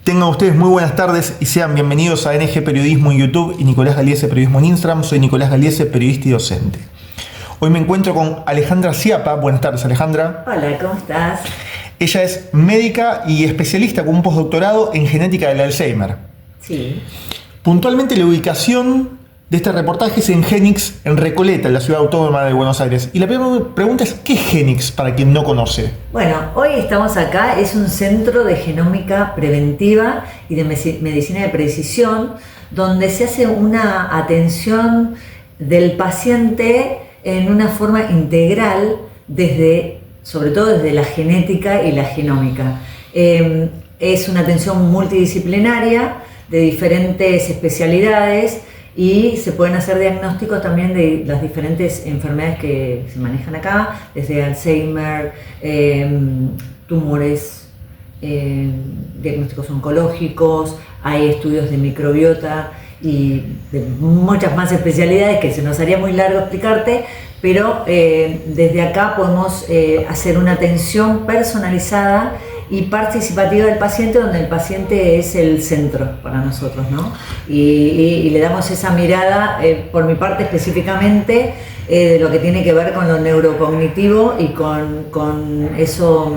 Tengan ustedes muy buenas tardes y sean bienvenidos a NG Periodismo en YouTube y Nicolás Galiese Periodismo en Instagram. Soy Nicolás Galiese, periodista y docente. Hoy me encuentro con Alejandra Schiappa. Buenas tardes, Alejandra. Hola, ¿cómo estás? Ella es médica y especialista con un postdoctorado en genética del Alzheimer. Sí. Puntualmente la ubicación de este reportaje es en Génix, en Recoleta, en la ciudad autónoma de Buenos Aires. Y la primera pregunta es, ¿qué es Génix para quien no conoce? Bueno, hoy estamos acá, es un centro de genómica preventiva y de medicina de precisión, donde se hace una atención del paciente en una forma integral, sobre todo desde la genética y la genómica. Es una atención multidisciplinaria de diferentes especialidades y se pueden hacer diagnósticos también de las diferentes enfermedades que se manejan acá, desde Alzheimer, tumores, diagnósticos oncológicos, hay estudios de microbiota y de muchas más especialidades que se nos haría muy largo explicarte, pero desde acá podemos hacer una atención personalizada y participativa del paciente, donde el paciente es el centro para nosotros, ¿no? Y le damos esa mirada, por mi parte específicamente, de lo que tiene que ver con lo neurocognitivo y con eso,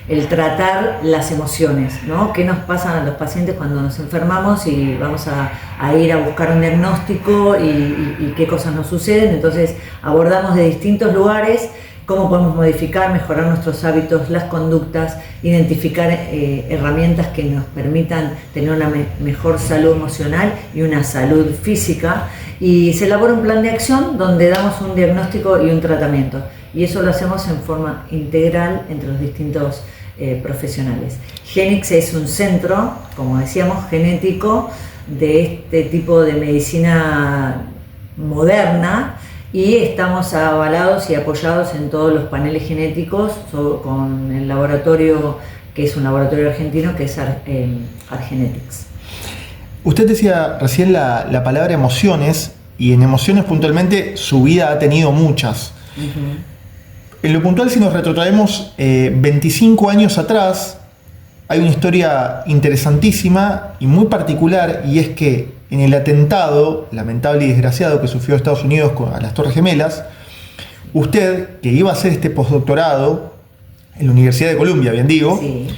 el tratar las emociones, ¿no? ¿Qué nos pasa a los pacientes cuando nos enfermamos y vamos a ir a buscar un diagnóstico y qué cosas nos suceden? Entonces abordamos de distintos lugares cómo podemos modificar, mejorar nuestros hábitos, las conductas, identificar herramientas que nos permitan tener una mejor salud emocional y una salud física. Y se elabora un plan de acción donde damos un diagnóstico y un tratamiento. Y eso lo hacemos en forma integral entre los distintos profesionales. Génix es un centro, como decíamos, genético de este tipo de medicina moderna, y estamos avalados y apoyados en todos los paneles genéticos con el laboratorio, que es un laboratorio argentino, que es Argenetics. Usted decía recién la palabra emociones, y en emociones puntualmente su vida ha tenido muchas. En lo puntual, si nos retrotraemos 25 años atrás, hay una historia interesantísima y muy particular, y es que en el atentado lamentable y desgraciado que sufrió Estados Unidos a las Torres Gemelas, usted, que iba a hacer este postdoctorado en la Universidad de Columbia, bien digo, sí,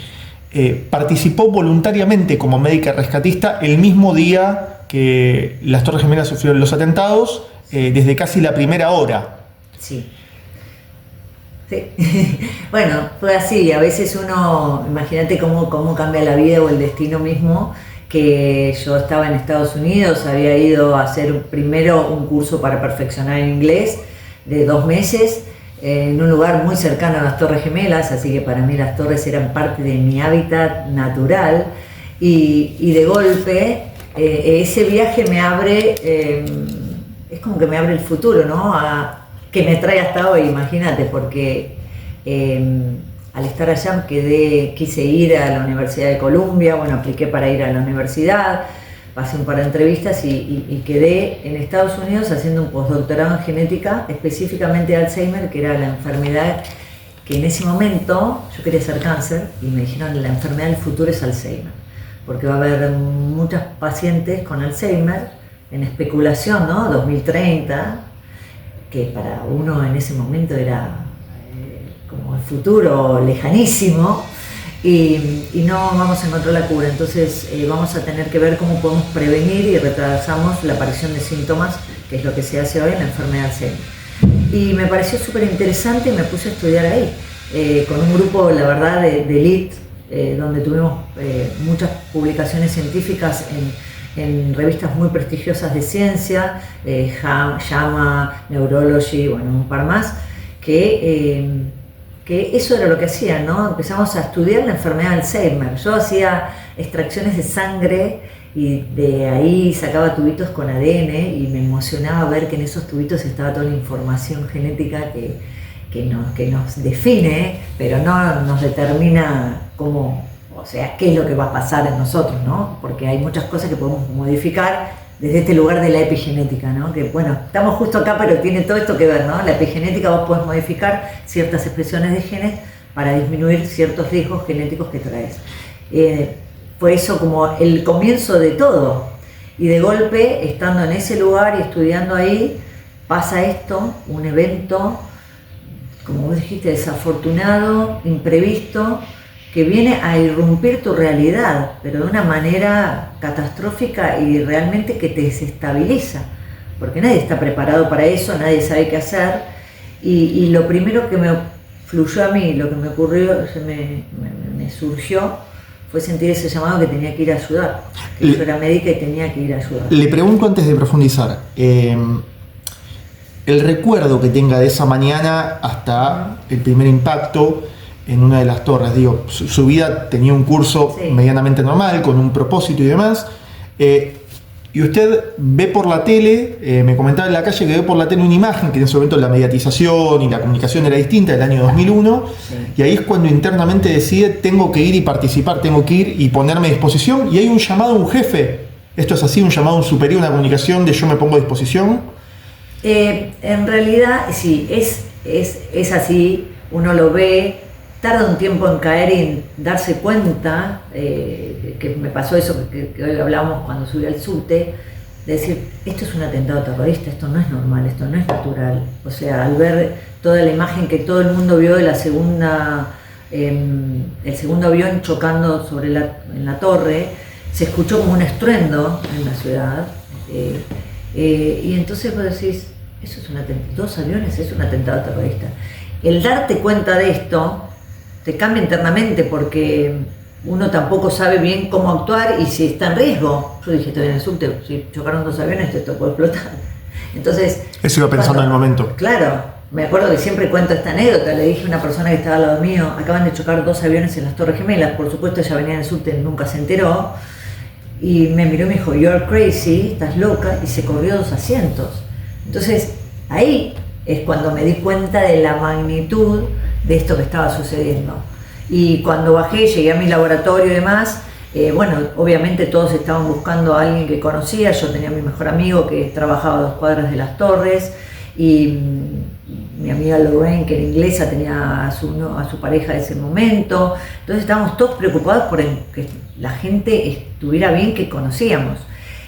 participó voluntariamente como médica rescatista el mismo día que las Torres Gemelas sufrieron los atentados, desde casi la primera hora. Sí. Sí. Bueno, fue así. A veces uno, imagínate cómo cambia la vida o el destino mismo, que yo estaba en Estados Unidos, había ido a hacer primero un curso para perfeccionar el inglés de 2 meses, en un lugar muy cercano a las Torres Gemelas, así que para mí las torres eran parte de mi hábitat natural, y de golpe ese viaje me abre, es como que me abre el futuro, ¿no? Que me trae hasta hoy, imagínate, porque al estar allá quise ir a la Universidad de Columbia, bueno, apliqué para ir a la universidad, pasé un par de entrevistas y quedé en Estados Unidos haciendo un postdoctorado en genética, específicamente de Alzheimer, que era la enfermedad que en ese momento yo quería hacer cáncer, y me dijeron la enfermedad del futuro es Alzheimer, porque va a haber muchos pacientes con Alzheimer en especulación, ¿no? 2030, que para uno en ese momento era como el futuro lejanísimo, y no vamos a encontrar la cura. Entonces vamos a tener que ver cómo podemos prevenir y retrasamos la aparición de síntomas, que es lo que se hace hoy en la enfermedad de Alzheimer. Y me pareció súper interesante y me puse a estudiar ahí, con un grupo, la verdad, de elite, donde tuvimos muchas publicaciones científicas en revistas muy prestigiosas de ciencia, JAMA, Neurology, bueno, un par más, que eso era lo que hacían, ¿no? Empezamos a estudiar la enfermedad de Alzheimer. Yo hacía extracciones de sangre y de ahí sacaba tubitos con ADN, y me emocionaba ver que en esos tubitos estaba toda la información genética que nos define, pero no nos determina cómo, o sea, qué es lo que va a pasar en nosotros, ¿no? Porque hay muchas cosas que podemos modificar desde este lugar de la epigenética, ¿no? Que bueno, estamos justo acá, pero tiene todo esto que ver, ¿no? La epigenética, vos podés modificar ciertas expresiones de genes para disminuir ciertos riesgos genéticos que traes. fue eso como el comienzo de todo. Y de golpe, estando en ese lugar y estudiando ahí, pasa esto, un evento, como vos dijiste, desafortunado, imprevisto, que viene a irrumpir tu realidad, pero de una manera catastrófica y realmente que te desestabiliza, porque nadie está preparado para eso, nadie sabe qué hacer, y lo primero que me fluyó a mí, lo que me ocurrió, me surgió, fue sentir ese llamado que tenía que ir a ayudar, que yo era médica y tenía que ir a ayudar. Le pregunto antes de profundizar, el recuerdo que tenga de esa mañana hasta el primer impacto en una de las torres, digo, su vida tenía un curso medianamente normal, con un propósito y demás, y usted ve por la tele, me comentaba en la calle que ve por la tele una imagen, que en ese momento la mediatización y la comunicación era distinta, del año 2001, y ahí es cuando internamente decide, tengo que ir y participar, tengo que ir y ponerme a disposición, y hay un llamado a un jefe, esto es así, un llamado a un superior, una comunicación de yo me pongo a disposición. En realidad, sí, es así, uno lo ve, tarda un tiempo en caer y en darse cuenta, que me pasó eso que hoy hablamos cuando subí al subte, de decir, esto es un atentado terrorista, esto no es normal, esto no es natural. O sea, al ver toda la imagen que todo el mundo vio de la el segundo avión chocando en la torre, se escuchó como un estruendo en la ciudad, y entonces vos decís, eso es un atentado, 2 aviones es un atentado terrorista. El darte cuenta de esto te cambia internamente porque uno tampoco sabe bien cómo actuar y si está en riesgo. Yo dije, estoy en el subte, si chocaron 2 aviones esto puede explotar. Entonces, eso iba pensando en el momento. Claro, me acuerdo que siempre cuento esta anécdota, le dije a una persona que estaba al lado mío, acaban de chocar 2 aviones en las Torres Gemelas, por supuesto ella venía en el subte, nunca se enteró, y me miró y me dijo, you're crazy, estás loca, y se corrió 2 asientos. Entonces, ahí es cuando me di cuenta de la magnitud de esto que estaba sucediendo. Y cuando bajé, llegué a mi laboratorio y demás, bueno, obviamente todos estaban buscando a alguien que conocía, yo tenía a mi mejor amigo que trabajaba a 2 cuadras de las torres, y mi amiga Lorraine, que era inglesa, tenía a su pareja de ese momento, entonces estábamos todos preocupados por que la gente estuviera bien, que conocíamos.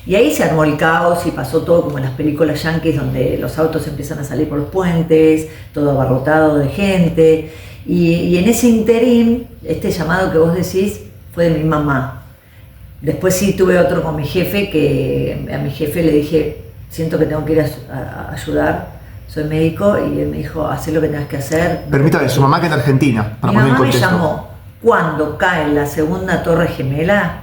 Y ahí se armó el caos y pasó todo como en las películas yankees, donde los autos empiezan a salir por los puentes, todo abarrotado de gente. Y en ese interín, este llamado que vos decís fue de mi mamá. Después sí tuve otro con mi jefe, que a mi jefe le dije, siento que tengo que ir a ayudar, soy médico, y él me dijo, haz lo que tengas que hacer. Permítame, su mamá que en Argentina, para mi poner en mamá contexto. Me llamó cuando cae la segunda torre gemela.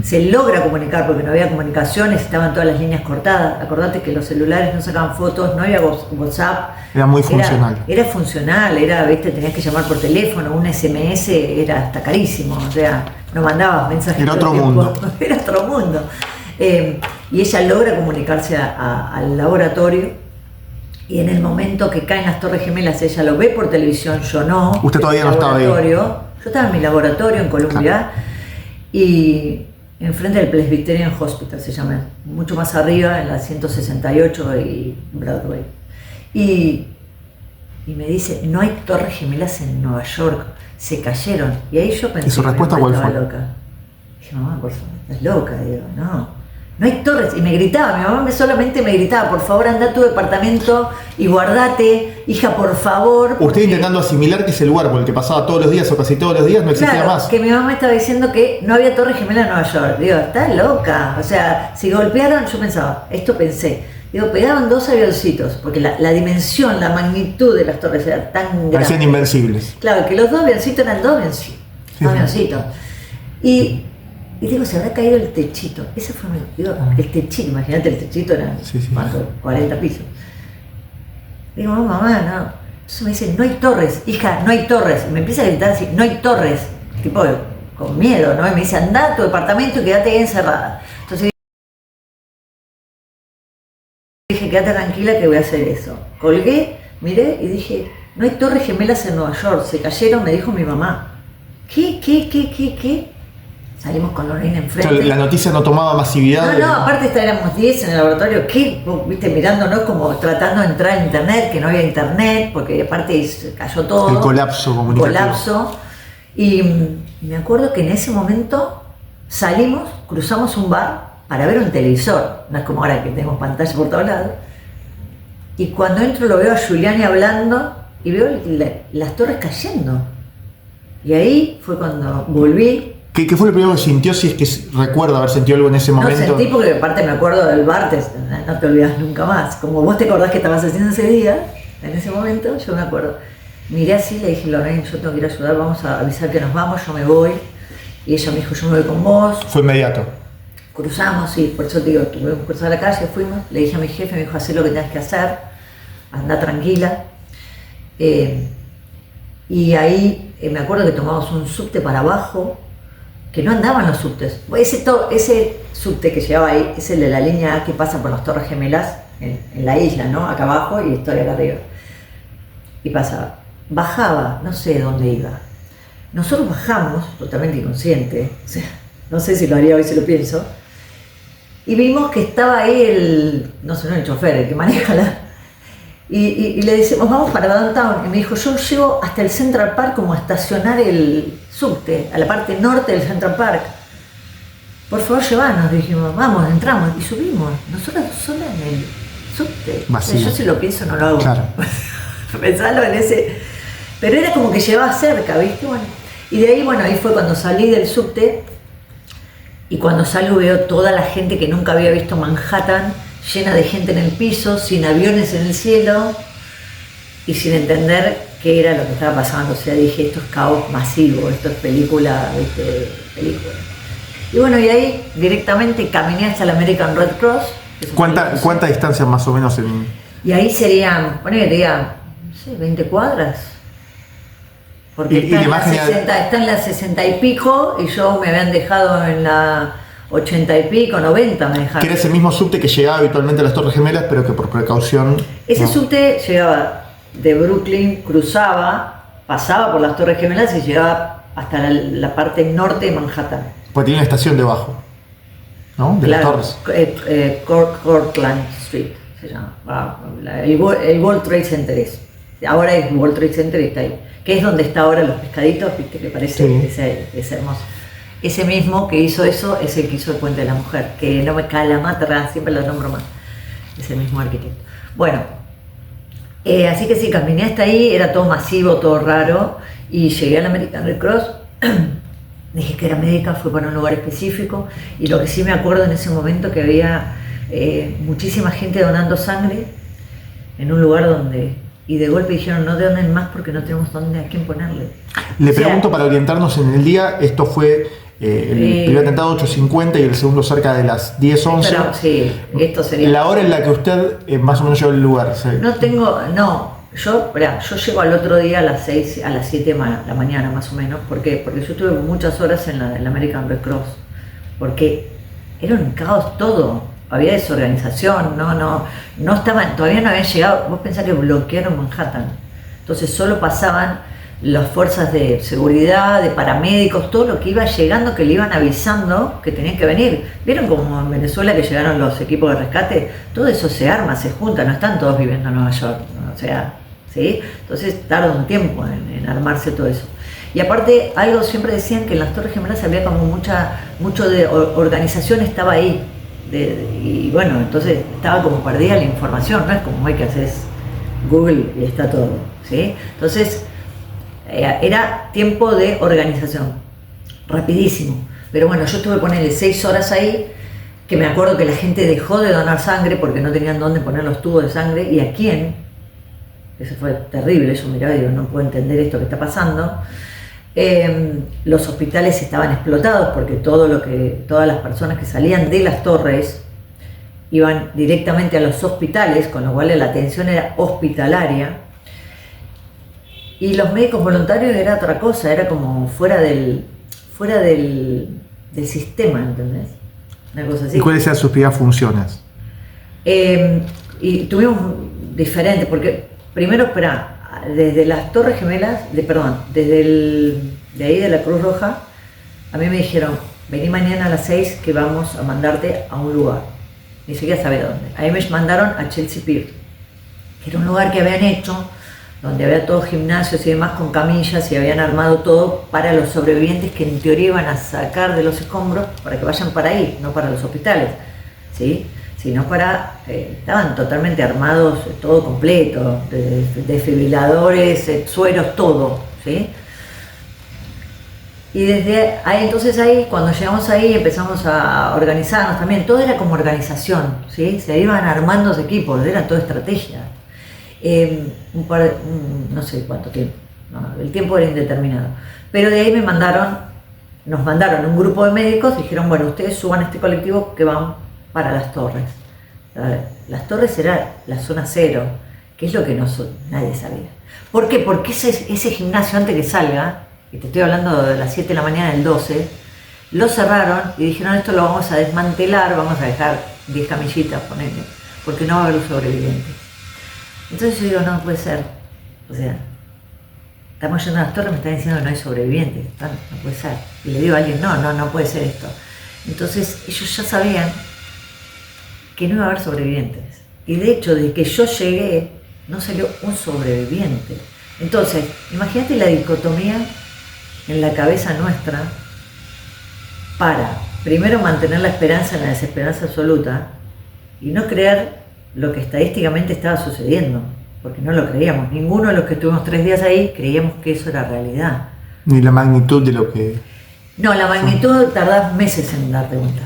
Se logra comunicar porque no había comunicaciones, estaban todas las líneas cortadas. Acordate que los celulares no sacaban fotos, no había WhatsApp. Era muy funcional. Era funcional, viste, tenías que llamar por teléfono, un SMS era hasta carísimo, o sea, no mandabas mensajes. Era otro mundo. Era otro mundo. Y ella logra comunicarse al laboratorio, y en el momento que caen las Torres Gemelas, ella lo ve por televisión, yo no. Usted todavía no estaba ahí. Yo estaba en mi laboratorio en Colombia, claro. Y enfrente del Presbyterian Hospital se llama, mucho más arriba, en la 168 y Broadway. Y me dice, no hay torres gemelas en Nueva York, se cayeron. Y ahí yo pensé, ¿y su respuesta cuál fue? Loca. Dije, mamá, por favor, estás loca, digo, no hay torres. Y me gritaba, mi mamá solamente me gritaba, por favor anda a tu departamento y guardate, hija, por favor. Usted intentando asimilar que ese lugar por el que pasaba todos los días o casi todos los días no existía más. Que mi mamá estaba diciendo que no había torre gemela en Nueva York. Digo, estás loca. O sea, si golpearon, yo pensaba, esto pensé. Digo, pegaban 2 avioncitos, porque la dimensión, la magnitud de las torres era tan grande. Parecían invencibles. Claro, que los 2 avioncitos eran 2 avioncitos. Y digo, se habrá caído el techito. Ese fue el techito, imagínate, el techito era 40 pisos. Digo, no, mamá, no. Entonces me dice, no hay torres, hija, no hay torres. Y me empieza a gritar así, no hay torres. Tipo, con miedo, ¿no? Y me dice, anda a tu departamento y quédate ahí encerrada. Entonces dije, quédate tranquila que voy a hacer eso. Colgué, miré y dije, no hay torres gemelas en Nueva York, se cayeron, me dijo mi mamá. ¿Qué? Salimos con Lorena enfrente. O sea, la noticia no tomaba masividad. No, aparte éramos 10 en el laboratorio, ¿qué? Viste, mirándonos como tratando de entrar en internet, que no había internet, porque aparte cayó todo. El colapso comunicativo. Y me acuerdo que en ese momento salimos, cruzamos un bar para ver un televisor, no es como ahora que tenemos pantalla por todos lados, y cuando entro lo veo a Giuliani hablando y veo las torres cayendo. Y ahí fue cuando volví. ¿Qué fue lo primero que sintió, si es que recuerda haber sentido algo en ese momento? No sentí porque aparte me acuerdo del bar, no te olvidas nunca más. Como vos te acordás que estabas haciendo ese día, en ese momento, yo me acuerdo. Miré así, le dije, Lorraine, yo tengo que ir a ayudar, vamos a avisar que nos vamos, yo me voy. Y ella me dijo, yo me voy con vos. Fue inmediato. Cruzamos, sí, por eso te digo, tuvimos que cruzar la calle, fuimos, le dije a mi jefe, me dijo, haz lo que tengas que hacer, anda tranquila. Y ahí me acuerdo que tomamos un subte para abajo, que no andaban los subtes. Ese subte que llevaba ahí es el de la línea A que pasa por las Torres Gemelas en la isla, ¿no? Acá abajo y estoy acá arriba. Y pasaba. Bajaba, no sé dónde iba. Nosotros bajamos, totalmente inconsciente, o sea, no sé si lo haría hoy si lo pienso, y vimos que estaba ahí no el chofer, el que maneja y le decimos, vamos para Downtown, y me dijo, yo llego hasta el Central Park como a estacionar el subte, a la parte norte del Central Park. Por favor, llévanos, dijimos, vamos, entramos, y subimos, nosotros solas en el subte. O sea, yo si lo pienso no lo hago. Claro. Pensalo en ese... Pero era como que llevaba cerca, ¿viste? Bueno, y de ahí, bueno, ahí fue cuando salí del subte, y cuando salgo veo toda la gente que nunca había visto Manhattan, llena de gente en el piso, sin aviones en el cielo, y sin entender qué era lo que estaba pasando. O sea, dije, esto es caos masivo, esto es película, ¿viste? Película. Y bueno, y ahí directamente caminé hasta el American Red Cross. ¿Cuánta distancia más o menos en...? Y ahí serían, ponele que diga, no sé, 20 cuadras. Porque está en las 60 y pico y yo me habían dejado en la 80 y pico, 90 me dejaron. Que era ese mismo subte que llegaba habitualmente a las Torres Gemelas, pero que por precaución... Ese subte llegaba de Brooklyn, cruzaba, pasaba por las Torres Gemelas y llegaba hasta la parte norte de Manhattan. Pues tiene una estación debajo, ¿no? De claro, las torres. Cortlandt Street se llama. El World Trade Center es. Ahora es World Trade Center y está ahí. Que es donde está ahora los pescaditos, ¿viste? Que parece ese hermoso. Ese mismo que hizo eso es el que hizo el Puente de la Mujer, que no me cae la matra, siempre lo nombro más. Es el mismo arquitecto. Bueno, así que sí, caminé hasta ahí, era todo masivo, todo raro, y llegué al American Red Cross, dije que era médica, fui para un lugar específico, y lo que sí me acuerdo en ese momento que había muchísima gente donando sangre en un lugar donde... Y de golpe dijeron, no donen más porque no tenemos dónde a quién ponerle. Le pregunto para orientarnos en el día, esto fue el primer atentado 8:50 y el segundo cerca de las 10:11. Pero sí, esto sería... La hora en la que usted más o menos llegó al lugar. ¿Sí? Yo llego al otro día a las 6, a las 7 de la mañana más o menos. ¿Por qué? Porque yo estuve muchas horas en la American Red Cross. Porque era un caos todo. Había desorganización, no estaban, todavía no habían llegado. Vos pensás que bloquearon Manhattan. Entonces solo pasaban las fuerzas de seguridad, de paramédicos, todo lo que iba llegando, que le iban avisando que tenían que venir. ¿Vieron como en Venezuela que llegaron los equipos de rescate? Todo eso se arma, se junta, no están todos viviendo en Nueva York, ¿no? O sea, ¿sí? Entonces tarda un tiempo en armarse todo eso. Y aparte, algo siempre decían que en las Torres Gemelas había como mucho de organización estaba ahí. Y bueno, entonces estaba como perdida la información, no es como hoy que haces Google y está todo, ¿sí? Entonces era tiempo de organización, rapidísimo. Pero bueno, yo estuve ponerle 6 horas ahí, que me acuerdo que la gente dejó de donar sangre porque no tenían dónde poner los tubos de sangre, y a quién. Eso fue terrible, yo miraba y digo, no puedo entender esto que está pasando. Los hospitales estaban explotados porque todas las personas que salían de las torres iban directamente a los hospitales, con lo cual la atención era hospitalaria, y los médicos voluntarios era otra cosa, era como fuera del sistema, ¿entendés? Una cosa así. ¿Y cuáles eran sus primeras funciones? Y tuvimos diferentes, porque primero, desde las Torres Gemelas, de ahí de la Cruz Roja, a mí me dijeron, vení mañana a las 6 que vamos a mandarte a un lugar. Ni siquiera sabía dónde. Ahí me mandaron a Chelsea Pier, que era un lugar que habían hecho donde había todos gimnasios y demás con camillas y habían armado todo para los sobrevivientes que en teoría iban a sacar de los escombros para que vayan para ahí, no para los hospitales, ¿sí? Sino para, estaban totalmente armados, todo completo, desfibriladores, sueros, todo, ¿sí? Y desde ahí, entonces ahí, cuando llegamos ahí, empezamos a organizarnos también, todo era como organización, ¿sí? Se iban armando los equipos, era toda estrategia. No sé cuánto tiempo, no, el tiempo era indeterminado, pero de ahí nos mandaron un grupo de médicos y dijeron, bueno, ustedes suban este colectivo que van para Las Torres. Las Torres era la zona cero, que es lo que nadie sabía. ¿Por qué? Porque ese gimnasio, antes que salga, y te estoy hablando de las 7 de la mañana del 12, lo cerraron y dijeron, esto lo vamos a desmantelar, vamos a dejar 10 camillitas, ponele, porque no va a haber sobrevivientes. Entonces yo digo, no puede ser, o sea, estamos yendo a Las Torres, me están diciendo que no hay sobrevivientes, no puede ser. Y le digo a alguien, no puede ser esto. Entonces ellos ya sabían que no iba a haber sobrevivientes. Y de hecho, desde que yo llegué, no salió un sobreviviente. Entonces, imagínate la dicotomía en la cabeza nuestra para, primero, mantener la esperanza en la desesperanza absoluta y no creer lo que estadísticamente estaba sucediendo, porque no lo creíamos. Ninguno de los que estuvimos 3 días ahí creíamos que eso era realidad. Ni la magnitud de lo que... No, la magnitud tardás meses en darte cuenta.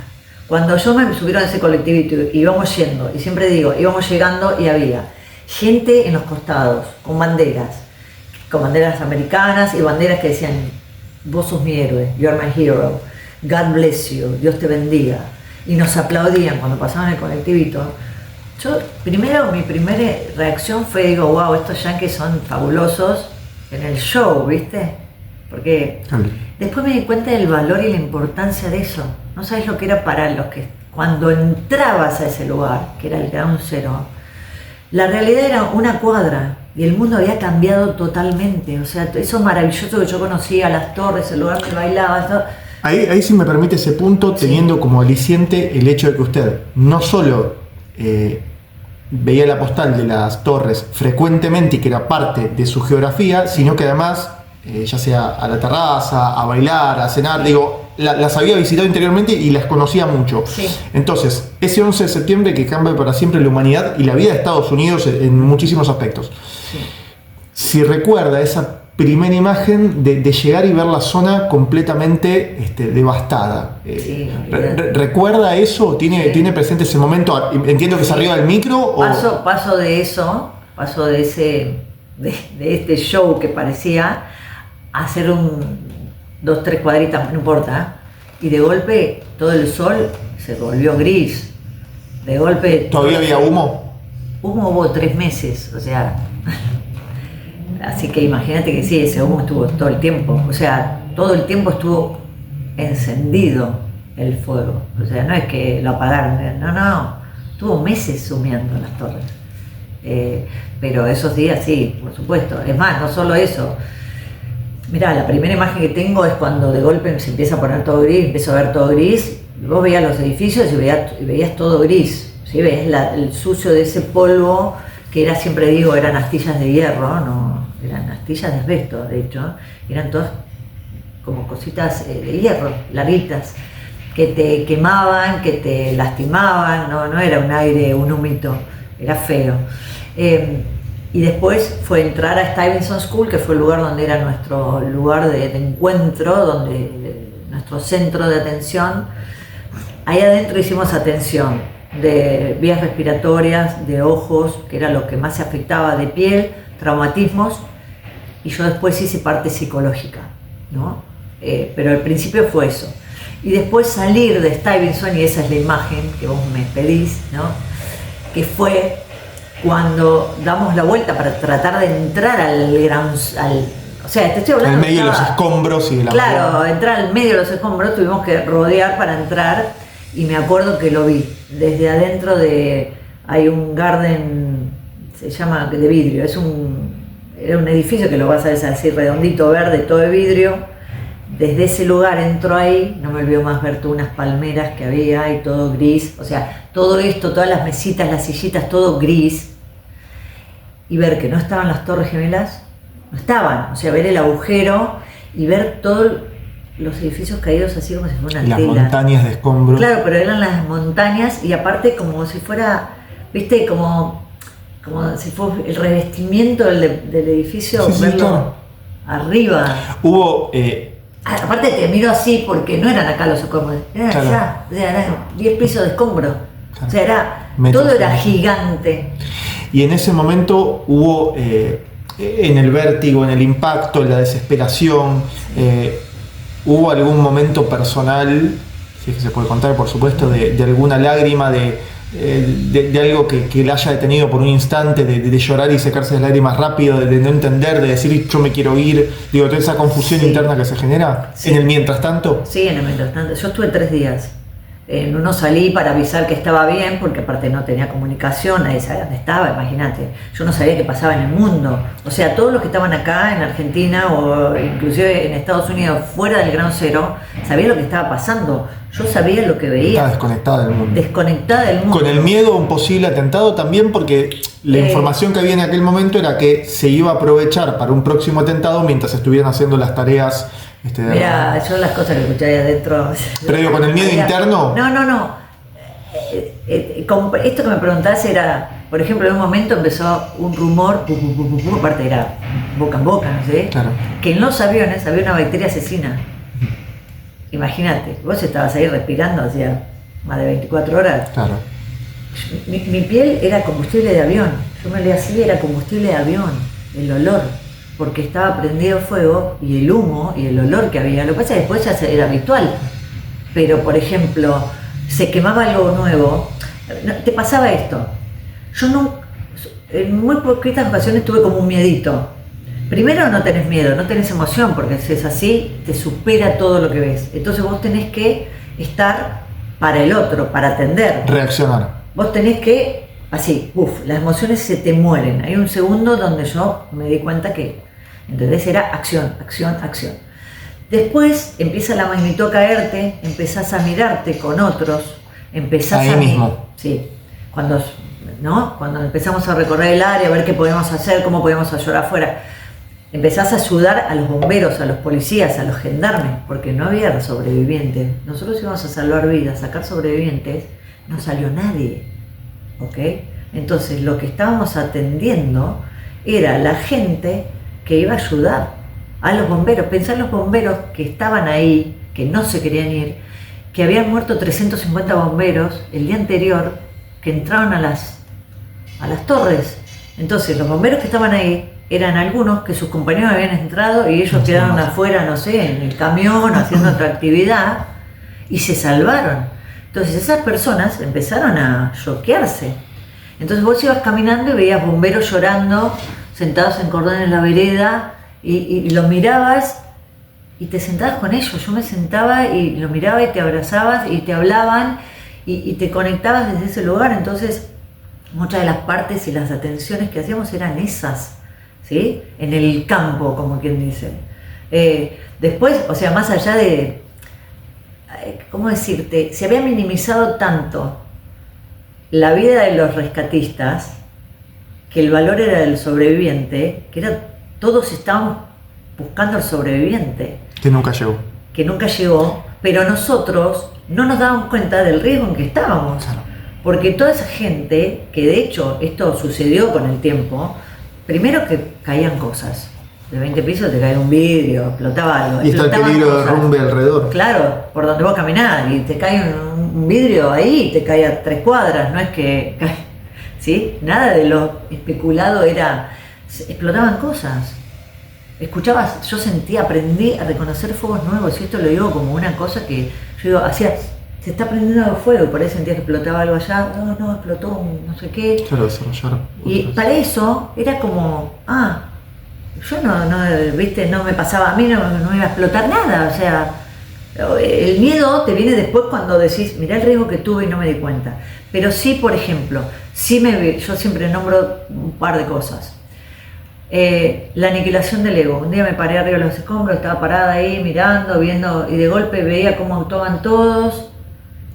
Cuando yo me subieron a ese colectivito y íbamos yendo, y siempre digo, íbamos llegando y había gente en los costados, con banderas americanas y banderas que decían, vos sos mi héroe, you're my hero, God bless you, Dios te bendiga. Y nos aplaudían cuando pasaban el colectivito. Mi primera reacción fue, digo, wow, estos yankees son fabulosos en el show, ¿viste? Porque después me di cuenta del valor y la importancia de eso. No sabes lo que era para los que, cuando entrabas a ese lugar, que era el Ground Zero, la realidad era una cuadra y el mundo había cambiado totalmente. O sea, eso maravilloso que yo conocía, Las Torres, el lugar que bailaba, todo. Ahí sí me permite ese punto, teniendo como aliciente el hecho de que usted no solo veía la postal de Las Torres frecuentemente y que era parte de su geografía, sino que además, ya sea a la terraza, a bailar, a cenar, digo, las había visitado interiormente y las conocía mucho. Sí. Entonces, ese 11 de septiembre que cambia para siempre la humanidad y la vida de Estados Unidos en muchísimos aspectos. Sí. Si recuerda esa primera imagen de llegar y ver la zona completamente devastada. Sí, ¿recuerda eso? ¿Tiene presente ese momento? Entiendo que es arriba del micro. Paso de este show que parecía hacer 2, 3 cuadritas, no importa, y de golpe todo el sol se volvió gris. De golpe... ¿Todavía había humo? Humo hubo 3 meses, o sea... Así que imagínate que sí, ese humo estuvo todo el tiempo, o sea, todo el tiempo estuvo encendido el fuego, o sea, no es que lo apagaron, no, estuvo meses humeando Las Torres, pero esos días sí, por supuesto. Es más, no solo eso, mirá, la primera imagen que tengo es cuando de golpe se empieza a poner todo gris, empiezo a ver todo gris, vos veías los edificios y veías todo gris, ¿sí? Veías el sucio de ese polvo, que era, siempre digo, eran astillas de hierro, no, eran astillas de asbesto, de hecho, eran todas como cositas de hierro, larguitas, que te quemaban, que te lastimaban, no era un aire, un humito, era feo. Y después fue entrar a Stevenson School, que fue el lugar donde era nuestro lugar de encuentro, nuestro centro de atención. Ahí adentro hicimos atención de vías respiratorias, de ojos, que era lo que más se afectaba, de piel, traumatismos, y yo después hice parte psicológica, ¿no? Pero al principio fue eso. Y después salir de Stevenson, y esa es la imagen que vos me pedís, ¿no? Que fue cuando damos la vuelta para tratar de entrar o sea, te estoy hablando... Al medio de los escombros y de la... Claro, entrar al medio de los escombros, tuvimos que rodear para entrar. Y me acuerdo que lo vi desde adentro hay un garden, se llama, de vidrio, era un edificio que lo vas a ver así redondito, verde, todo de vidrio. Desde ese lugar entro ahí, no me olvido más ver todas unas palmeras que había y todo gris, o sea, todo esto, todas las mesitas, las sillitas, todo gris. y ver que no estaban las Torres Gemelas, no estaban, o sea, ver el agujero y ver todos los edificios caídos así como si fuera una Las tela. montañas de escombros. Claro, pero eran las montañas y aparte como si fuera, viste, como si fuera el revestimiento del edificio, Sí, verlo claro. arriba. Hubo... Aparte te miro así porque no eran acá los escombros, eran Claro. allá, o sea, eran 10 pisos de escombro. Claro. O sea, era, Metros, todo era metros. gigante. Y en ese momento hubo, en el vértigo, en el impacto, en la desesperación, hubo algún momento personal, si es que se puede contar, por supuesto, de alguna lágrima, de algo que la haya detenido por un instante, de llorar y secarse las lágrimas rápido, de no entender, de decir yo me quiero ir, digo, toda esa confusión Sí. interna que se genera Sí. en el mientras tanto. Sí, en el mientras tanto. Yo estuve 3 días. En uno salí para avisar que estaba bien, porque aparte no tenía comunicación, nadie sabía dónde estaba, imagínate. Yo no sabía qué pasaba en el mundo. O sea, todos los que estaban acá en Argentina o inclusive en Estados Unidos, fuera del Gran Cero, sabían lo que estaba pasando. Yo sabía lo que Está veía. desconectada del mundo. Desconectada del mundo. Con el miedo a un posible atentado también, porque la información que había en aquel momento era que se iba a aprovechar para un próximo atentado mientras estuvieran haciendo las tareas. Mira, yo las cosas que escuché ahí adentro. Pero digo, con el miedo interno. No. Esto que me preguntás era, por ejemplo, en un momento empezó un rumor, aparte era boca en boca, no sé, Claro. que en los aviones había una bacteria asesina. Imagínate, vos estabas ahí respirando hacía más de 24 horas. Claro. Mi piel era combustible de avión. Yo me leía así, era combustible de avión. El olor, porque estaba prendido fuego y el humo y el olor que había. Lo que pasa es que después ya era habitual. Pero, por ejemplo, se quemaba algo nuevo. Te pasaba esto. Yo no, en muy poquitas ocasiones tuve como un miedito. Primero no tenés miedo, no tenés emoción, porque si es así, te supera todo lo que ves. Entonces vos tenés que estar para el otro, para atender. Reaccionar. Vos tenés que, así, las emociones se te mueren. Hay un segundo donde yo me di cuenta que, ¿entendés? Era acción. Después empieza la magnitud a caerte, empezás a mirarte con otros, empezás Ahí mismo. Sí, cuando empezamos a recorrer el área, a ver qué podemos hacer, cómo podemos ayudar afuera. Empezás a ayudar a los bomberos, a los policías, a los gendarmes, porque no había sobrevivientes. Nosotros íbamos a salvar vidas, sacar sobrevivientes, no salió nadie, ¿ok? Entonces lo que estábamos atendiendo era la gente que iba a ayudar a los bomberos. Pensá en los bomberos que estaban ahí, que no se querían ir, que habían muerto 350 bomberos el día anterior, que entraron a las torres. Entonces los bomberos que estaban ahí eran algunos que sus compañeros habían entrado y ellos quedaron afuera, no sé, en el camión haciendo otra actividad y se salvaron. Entonces esas personas empezaron a choquearse. Entonces vos ibas caminando y veías bomberos llorando, sentados en cordón en la vereda y los mirabas y te sentabas con ellos. Yo me sentaba y los miraba y te abrazabas y te hablaban y te conectabas desde ese lugar. Entonces muchas de las partes y las atenciones que hacíamos eran esas, ¿sí? En el campo, como quien dice. Después, o sea, más allá de, ¿cómo decirte? Se había minimizado tanto la vida de los rescatistas que el valor era del sobreviviente, que todos estábamos buscando al sobreviviente. Que nunca llegó. Que nunca llegó, pero nosotros no nos dábamos cuenta del riesgo en que estábamos. Claro. Porque toda esa gente, que de hecho esto sucedió con el tiempo, primero que caían cosas. De 20 pisos te cae un vidrio, explotaba algo. Y está el peligro de derrumbe alrededor. Claro, por donde vos caminás y te cae un vidrio ahí, te cae a 3 cuadras, no es que cae, ¿sí? Nada de lo especulado era, explotaban cosas. Escuchabas, yo aprendí a reconocer fuegos nuevos, y esto lo digo como una cosa que yo digo, se está prendiendo fuego, y por ahí sentía que explotaba algo allá, no, explotó un no sé qué. Claro, desarrollar. Y para eso era como, yo viste, no me pasaba, a mí no iba a explotar nada, o sea, el miedo te viene después cuando decís, mirá el riesgo que tuve y no me di cuenta. Pero sí, por ejemplo, yo siempre nombro un par de cosas. La aniquilación del ego. Un día me paré arriba de los escombros, estaba parada ahí mirando, viendo, y de golpe veía cómo actuaban todos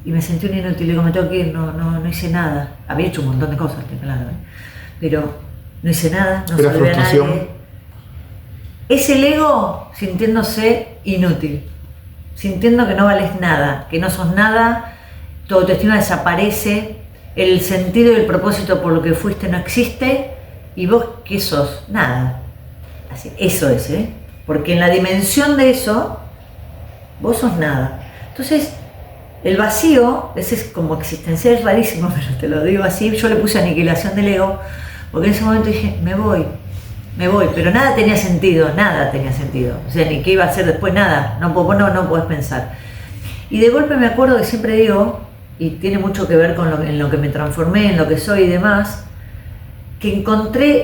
y me sentí un inútil. Digo, me tengo que ir, no hice nada. Había hecho un montón de cosas, claro, pero no hice nada, no Era salvé a frustración. nadie. Es el ego sintiéndose inútil, sintiendo que no vales nada, que no sos nada, tu autoestima desaparece, el sentido y el propósito por lo que fuiste no existe, y vos, ¿qué sos? Nada. Así, eso es, ¿eh? Porque en la dimensión de eso, vos sos nada. Entonces, el vacío, ese es como existencial, es rarísimo, pero te lo digo así, yo le puse aniquilación del ego, porque en ese momento dije, me voy, pero nada tenía sentido, o sea, ni qué iba a hacer después, nada, no podés pensar. Y de golpe me acuerdo que siempre digo, y tiene mucho que ver con en lo que me transformé, en lo que soy y demás, que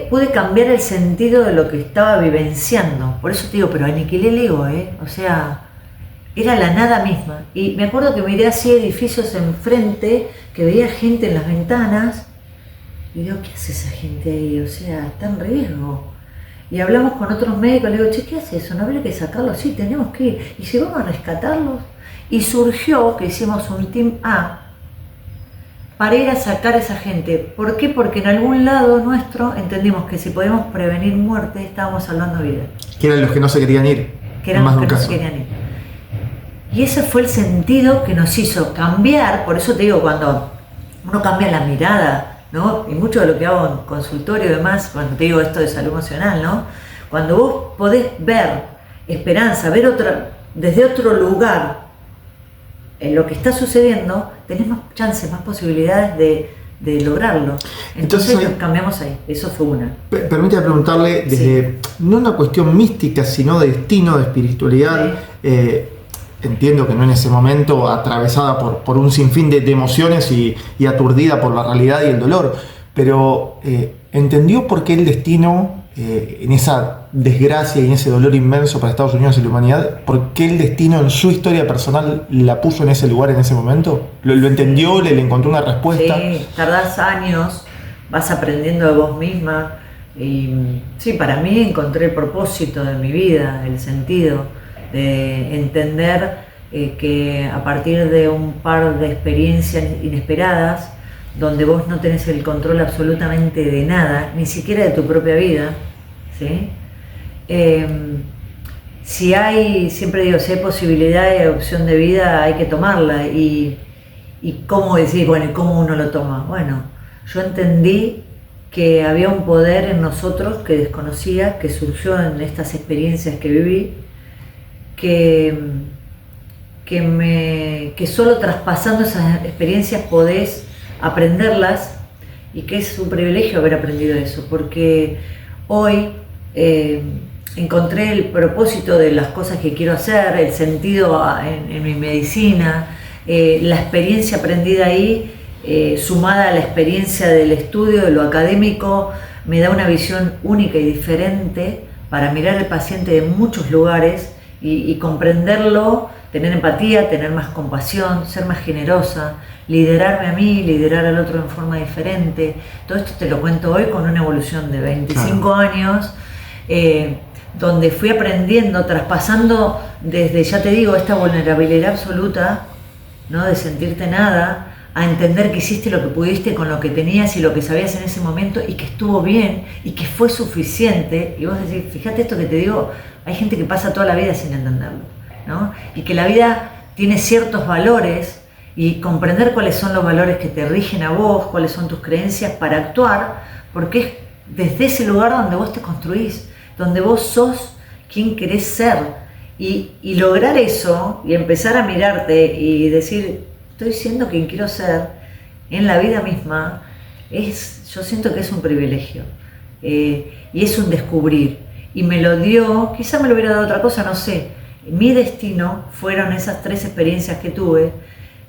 pude cambiar el sentido de lo que estaba vivenciando. Por eso te digo, pero aniquilé el ego, o sea, era la nada misma. Y me acuerdo que miré así edificios enfrente, que veía gente en las ventanas, y digo, ¿qué hace esa gente ahí? O sea, está en riesgo. Y hablamos con otros médicos, le digo, che, ¿qué hace eso? ¿No habría que sacarlos? Sí, tenemos que ir. ¿Y si vamos a rescatarlos? Y surgió que hicimos un Team A para ir a sacar a esa gente. ¿Por qué? Porque en algún lado nuestro entendimos que si podemos prevenir muerte, estábamos salvando vidas. Que eran los que no se querían ir. Que eran los que no se querían ir. Y ese fue el sentido que nos hizo cambiar. Por eso te digo, cuando uno cambia la mirada, ¿no? Y mucho de lo que hago en consultorio y demás, cuando te digo esto de salud emocional, ¿no? Cuando vos podés ver esperanza, ver desde otro lugar en lo que está sucediendo, tenés más chances, más posibilidades de lograrlo. Entonces cambiamos ahí, eso fue una. Permítame preguntarle desde, no una cuestión mística, sino de destino, de espiritualidad. Sí. Entiendo que no en ese momento atravesada por un sinfín de emociones y aturdida por la realidad y el dolor, pero ¿entendió por qué el destino, en esa desgracia y en ese dolor inmenso para Estados Unidos y la humanidad, por qué el destino en su historia personal la puso en ese lugar en ese momento? ¿Lo entendió? ¿Le encontró una respuesta? Sí, tardás años, vas aprendiendo de vos misma, y sí, para mí encontré el propósito de mi vida, el sentido de entender que a partir de un par de experiencias inesperadas, donde vos no tenés el control absolutamente de nada, ni siquiera de tu propia vida, ¿sí? Siempre digo, si hay posibilidad y opción de vida, hay que tomarla. Y cómo decir, bueno, ¿y cómo uno lo toma? Bueno, yo entendí que había un poder en nosotros que desconocía, que surgió en estas experiencias que viví, que solo traspasando esas experiencias podés aprenderlas, y que es un privilegio haber aprendido eso, porque hoy encontré el propósito de las cosas que quiero hacer, el sentido en mi medicina, la experiencia aprendida ahí, sumada a la experiencia del estudio, de lo académico, me da una visión única y diferente para mirar al paciente de muchos lugares y comprenderlo, tener empatía, tener más compasión, ser más generosa, liderarme a mí, liderar al otro en forma diferente. Todo esto te lo cuento hoy con una evolución de 25 años, donde fui aprendiendo, traspasando desde, ya te digo, esta vulnerabilidad absoluta, ¿no? De sentirte nada, a entender que hiciste lo que pudiste con lo que tenías y lo que sabías en ese momento, y que estuvo bien y que fue suficiente. Y vos decís, fíjate esto que te digo, hay gente que pasa toda la vida sin entenderlo, ¿no? Y que la vida tiene ciertos valores, y comprender cuáles son los valores que te rigen a vos, cuáles son tus creencias para actuar, porque es desde ese lugar donde vos te construís, donde vos sos quien querés ser, y lograr eso y empezar a mirarte y decir, estoy siendo quien quiero ser en la vida misma, yo siento que es un privilegio, y es un descubrir, y me lo dio, quizá me lo hubiera dado otra cosa, no sé. Mi destino fueron esas 3 experiencias que tuve,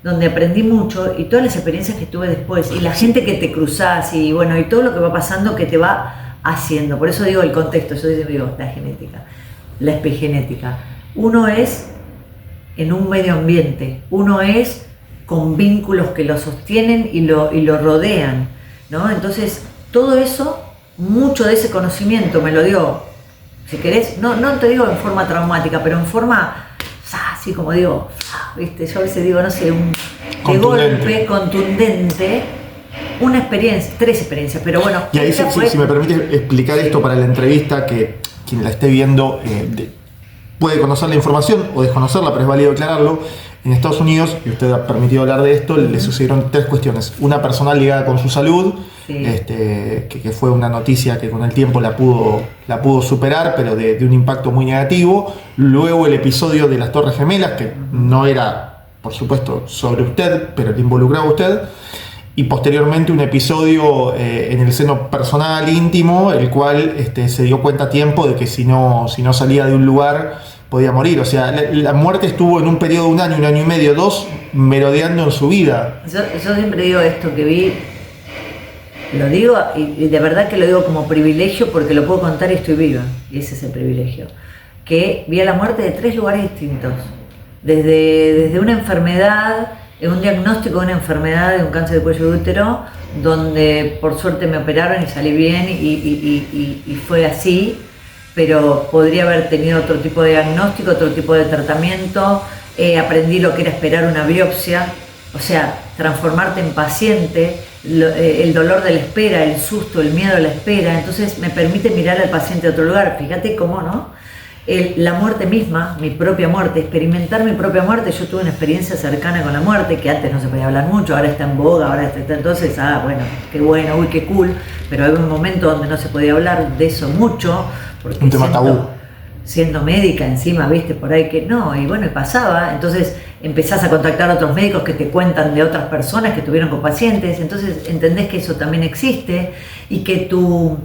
donde aprendí mucho, y todas las experiencias que tuve después, y la gente que te cruzás, y bueno, y todo lo que va pasando que te va haciendo. Por eso digo el contexto, yo digo la genética, la epigenética. Uno es en un medio ambiente, uno es con vínculos que lo sostienen y lo rodean, ¿no? Entonces, todo eso, mucho de ese conocimiento me lo dio, si querés, no te digo en forma traumática, pero en forma, así como digo, ¿viste? Yo a veces digo, no sé, de golpe, contundente, una experiencia, 3 experiencias, pero bueno. Y ahí, si me permite explicar esto para la entrevista, que quien la esté viendo puede conocer la información o desconocerla, pero es válido aclararlo. En Estados Unidos, y usted ha permitido hablar de esto, le sucedieron 3 cuestiones. Una personal ligada con su salud, que fue una noticia que con el tiempo la pudo superar, pero de un impacto muy negativo. Luego el episodio de las Torres Gemelas, que no era, por supuesto, sobre usted, pero le involucraba a usted. Y posteriormente un episodio en el seno personal, íntimo, el cual se dio cuenta a tiempo de que si no salía de un lugar podía morir. O sea, la muerte estuvo en un periodo de 1 año, 1 año y medio, 2, merodeando en su vida. Yo siempre digo esto que vi, lo digo y de verdad que lo digo como privilegio porque lo puedo contar y estoy viva, y ese es el privilegio, que vi a la muerte de 3 lugares distintos, desde una enfermedad, un diagnóstico de una enfermedad de un cáncer de cuello de útero, donde por suerte me operaron y salí bien y fue así, pero podría haber tenido otro tipo de diagnóstico, otro tipo de tratamiento. Aprendí lo que era esperar una biopsia, o sea, transformarte en paciente, el dolor de la espera, el susto, el miedo a la espera. Entonces me permite mirar al paciente de otro lugar. Fíjate cómo, ¿no? La muerte misma, mi propia muerte, experimentar mi propia muerte. Yo tuve una experiencia cercana con la muerte, que antes no se podía hablar mucho, ahora está en boga, ahora está entonces, bueno, qué bueno, uy, qué cool, pero había un momento donde no se podía hablar de eso mucho, porque un tema tabú. Siendo médica encima, viste, por ahí que no, y bueno, y pasaba, entonces empezás a contactar a otros médicos que te cuentan de otras personas que estuvieron con pacientes, entonces entendés que eso también existe y que tu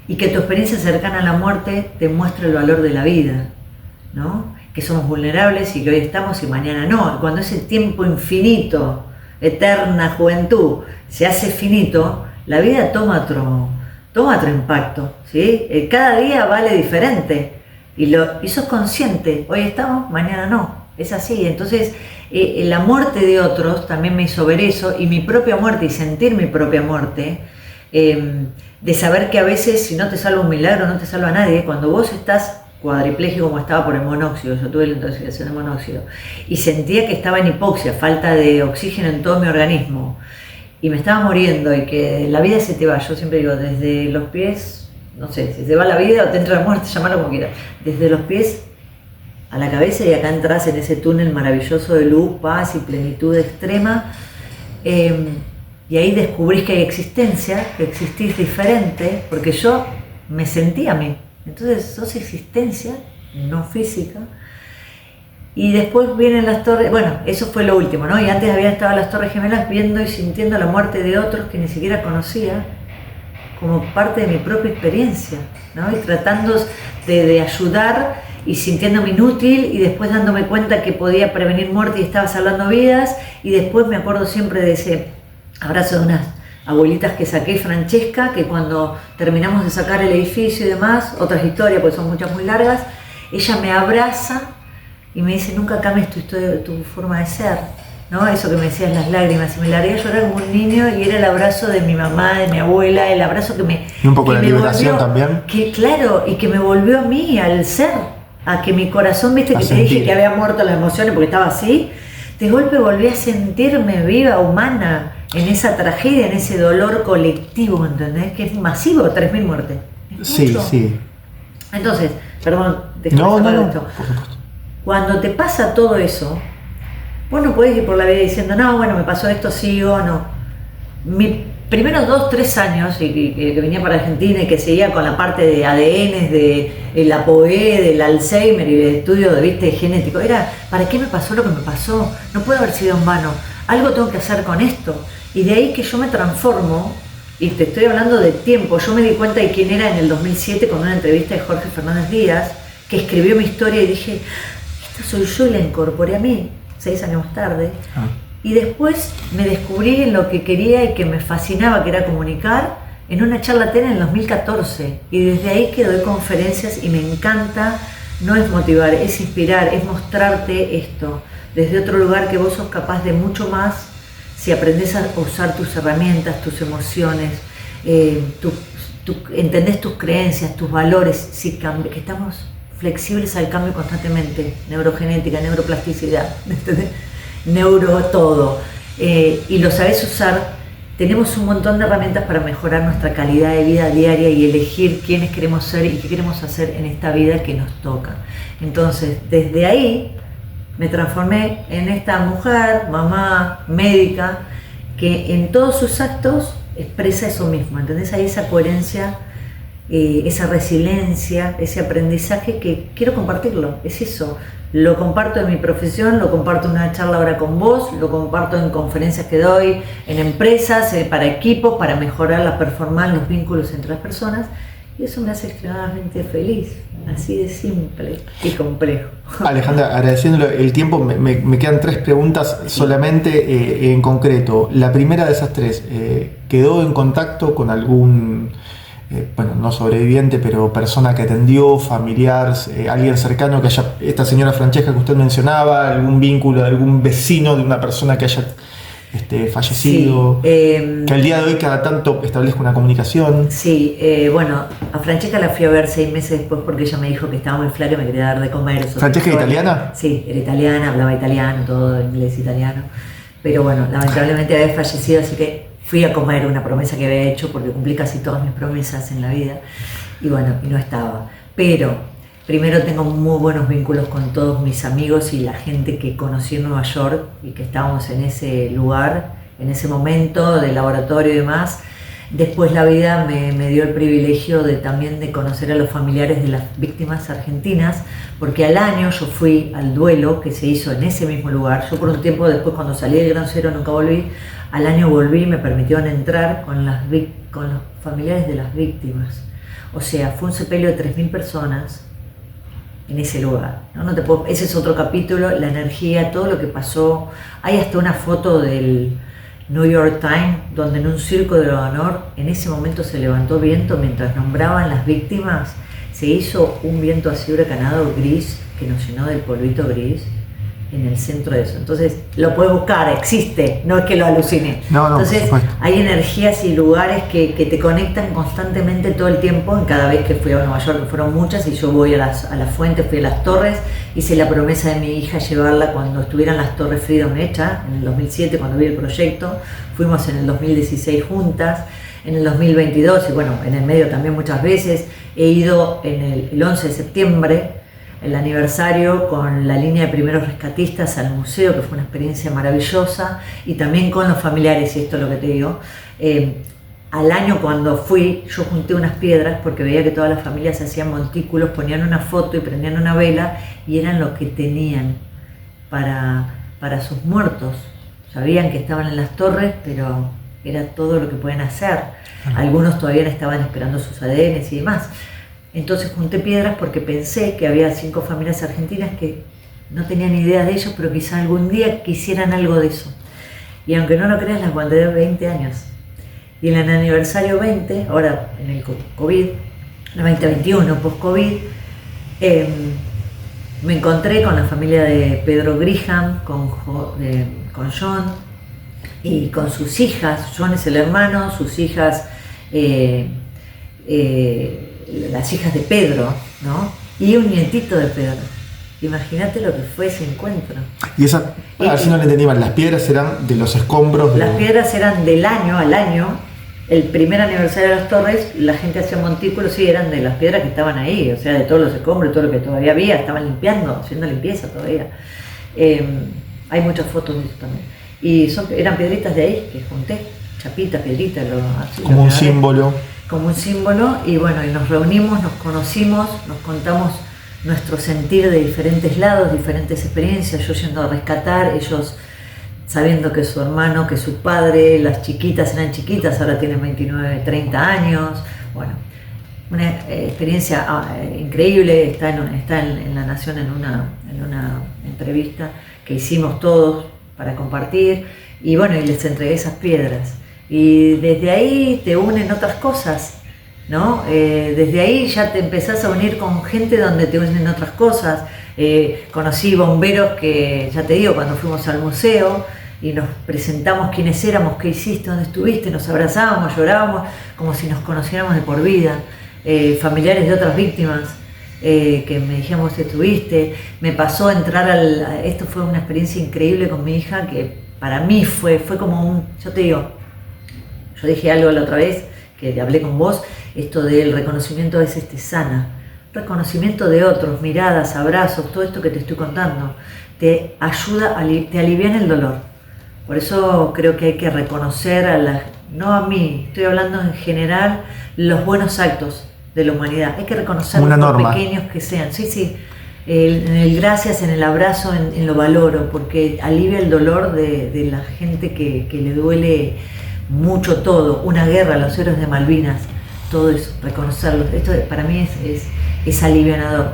experiencia cercana a la muerte te muestra el valor de la vida, ¿no? Que somos vulnerables y que hoy estamos y mañana no. Cuando ese tiempo infinito, eterna juventud, se hace finito, la vida toma otro impacto, ¿sí? Cada día vale diferente y sos consciente, hoy estamos, mañana no, es así. Entonces la muerte de otros también me hizo ver eso, y mi propia muerte y sentir mi propia muerte, de saber que a veces si no te salva un milagro no te salva a nadie. Cuando vos estás cuadripléjico como estaba por el monóxido, yo tuve la intoxicación de monóxido y sentía que estaba en hipoxia, falta de oxígeno en todo mi organismo y me estaba muriendo, y que la vida se te va, yo siempre digo, desde los pies, no sé, si se va la vida o te entra la muerte, llamalo como quieras, desde los pies a la cabeza, y acá entras en ese túnel maravilloso de luz, paz y plenitud extrema. Y ahí descubrís que hay existencia, que existís diferente, porque yo me sentía a mí. Entonces sos existencia, no física. Y después vienen las torres, bueno, eso fue lo último, ¿no? Y antes habían estado las Torres Gemelas viendo y sintiendo la muerte de otros que ni siquiera conocía, como parte de mi propia experiencia, ¿no? Y tratando de ayudar y sintiéndome inútil, y después dándome cuenta que podía prevenir muerte y estaba salvando vidas. Y después me acuerdo siempre de ese abrazo de unas abuelitas que saqué, Francesca, que cuando terminamos de sacar el edificio y demás, otras historias, porque son muchas muy largas, ella me abraza y me dice: nunca cambies tu historia, tu forma de ser, ¿no? Eso que me decías, las lágrimas, y me largué a llorar como un niño, y era el abrazo de mi mamá, de mi abuela, el abrazo que me... Y un poco de liberación también. Que claro, y que me volvió a mí, al ser, a que mi corazón, viste que te dije que había muerto las emociones porque estaba así, de golpe volví a sentirme viva, humana, en esa tragedia, en ese dolor colectivo, ¿entendés? Que es masivo, 3.000 muertes. Sí, mucho. Sí. Entonces, perdón, no, esto. Cuando te pasa todo eso, vos no podés ir por la vida diciendo: no, bueno, me pasó esto, sigo, no. Mis primeros 2-3 años, y que venía para Argentina y que seguía con la parte de ADN, de la POE, del Alzheimer y del estudio de, viste, genético, era: ¿para qué me pasó lo que me pasó? No puede haber sido en vano, algo tengo que hacer con esto. Y de ahí que yo me transformo, y te estoy hablando de tiempo. Yo me di cuenta de quién era en el 2007 con una entrevista de Jorge Fernández Díaz, que escribió mi historia, y dije: esta soy yo, y la incorporé a mí 6 años más tarde. Y después me descubrí en lo que quería y que me fascinaba, que era comunicar, en una charla TED en el 2014. Y desde ahí que doy conferencias y me encanta. No es motivar, es inspirar, es mostrarte esto desde otro lugar, que vos sos capaz de mucho más si aprendes a usar tus herramientas, tus emociones, entendés tus creencias, tus valores, que estamos flexibles al cambio constantemente, neurogenética, neuroplasticidad, ¿entendés? Neuro todo, y lo sabés usar tenemos un montón de herramientas para mejorar nuestra calidad de vida diaria y elegir quiénes queremos ser y qué queremos hacer en esta vida que nos toca. Entonces, desde ahí me transformé en esta mujer, mamá, médica, que en todos sus actos expresa eso mismo, ¿entendés? Hay esa coherencia, esa resiliencia, ese aprendizaje que quiero compartirlo, es eso. Lo comparto en mi profesión, lo comparto en una charla ahora con vos, lo comparto en conferencias que doy, en empresas, para equipos, para mejorar la performance, los vínculos entre las personas, y eso me hace extremadamente feliz, así de simple y complejo. Alejandra, agradeciéndole el tiempo, me quedan 3 preguntas solamente en concreto. La primera de esas 3, ¿quedó en contacto con algún, bueno, no sobreviviente, pero persona que atendió, familiar, alguien cercano que haya, esta señora Francesca que usted mencionaba, algún vínculo de algún vecino de una persona que haya fallecido, que al día de hoy cada tanto establezca una comunicación? Sí, bueno, a Francesca la fui a ver 6 meses después porque ella me dijo que estaba muy flaca y me quería dar de comer. ¿Francesca italiana? Sí, era italiana, hablaba italiano, todo inglés italiano, pero bueno, lamentablemente había fallecido, así que fui a comer una promesa que había hecho porque cumplí casi todas mis promesas en la vida y bueno, y no estaba. Pero primero tengo muy buenos vínculos con todos mis amigos y la gente que conocí en Nueva York y que estábamos en ese lugar, en ese momento de laboratorio y demás. Después la vida me dio el privilegio también de conocer a los familiares de las víctimas argentinas, porque al año yo fui al duelo que se hizo en ese mismo lugar. Yo por un tiempo después, cuando salí del Gran Cero, nunca volví. Al año volví y me permitieron entrar con los familiares de las víctimas. O sea, fue un sepelio de 3.000 personas en ese lugar. No te puedo, ese es otro capítulo, la energía, todo lo que pasó. Hay hasta una foto del New York Times, donde en un circo de honor, en ese momento se levantó viento mientras nombraban las víctimas. Se hizo un viento así huracanado gris, que nos llenó del polvito gris en el centro de eso. Entonces, lo puedes buscar, existe, no es que lo aluciné. No, entonces, hay energías y lugares que te conectan constantemente todo el tiempo. En cada vez que fui a Nueva York, que fueron muchas, y yo voy a la fuente, fui a las torres, hice la promesa de mi hija llevarla cuando estuvieran las torres Freedom hechas, en el 2007, cuando vi el proyecto. Fuimos en el 2016 juntas, en el 2022, y bueno, en el medio también muchas veces. He ido en el 11 de septiembre, el aniversario, con la línea de primeros rescatistas al museo, que fue una experiencia maravillosa, y también con los familiares, y esto es lo que te digo. Al año, cuando fui, yo junté unas piedras porque veía que todas las familias hacían montículos, ponían una foto y prendían una vela, y eran lo que tenían para sus muertos. Sabían que estaban en las torres, pero era todo lo que pueden hacer. Algunos todavía estaban esperando sus ADNs y demás. Entonces junté piedras porque pensé que había 5 familias argentinas que no tenían idea de ellos, pero quizá algún día quisieran algo de eso. Y aunque no lo creas, las guardé 20 años. Y en el aniversario 20, ahora en el COVID, el 2021, post-COVID, me encontré con la familia de Pedro Grisham, con John y con sus hijas. John es el hermano, sus hijas, las hijas de Pedro, ¿no? Y un nietito de Pedro. Imagínate lo que fue ese encuentro. Y esa, a ver si no le entendí mal, las piedras eran de los escombros. Las piedras eran del año al año. El primer aniversario de las torres, la gente hacía montículos y eran de las piedras que estaban ahí, o sea, de todos los escombros, todo lo que todavía había, estaban limpiando, haciendo limpieza todavía. Hay muchas fotos de eso también. Y eran piedritas de ahí que junté, chapitas, piedritas, como un símbolo. Como un símbolo, y bueno, y nos reunimos, nos conocimos, nos contamos nuestro sentir de diferentes lados, diferentes experiencias, yo yendo a rescatar, ellos sabiendo que su hermano, que su padre, las chiquitas eran chiquitas, ahora tienen 29, 30 años, bueno, una experiencia increíble. Está en La Nación en una entrevista que hicimos todos para compartir, y bueno, y les entregué esas piedras. Y desde ahí te unen otras cosas, ¿no? Desde ahí ya te empezás a unir con gente donde te unen otras cosas. Conocí bomberos que, ya te digo, cuando fuimos al museo y nos presentamos quiénes éramos, qué hiciste, dónde estuviste, nos abrazábamos, llorábamos, como si nos conociéramos de por vida. Familiares de otras víctimas que me dijeron, vos estuviste. Me pasó a entrar esto fue una experiencia increíble con mi hija, que para mí fue como yo te digo, Yo dije algo la otra vez, que hablé con vos, esto del reconocimiento a veces te sana. Reconocimiento de otros, miradas, abrazos, todo esto que te estoy contando, te ayuda, te alivia el dolor. Por eso creo que hay que reconocer no a mí, estoy hablando en general, los buenos actos de la humanidad. Hay que reconocerlos por pequeños que sean. Sí. En el gracias, en el abrazo, en lo valoro, porque alivia el dolor de la gente que le duele mucho todo. Una guerra, los héroes de Malvinas, todo eso, reconocerlos. Esto para mí es alivianador.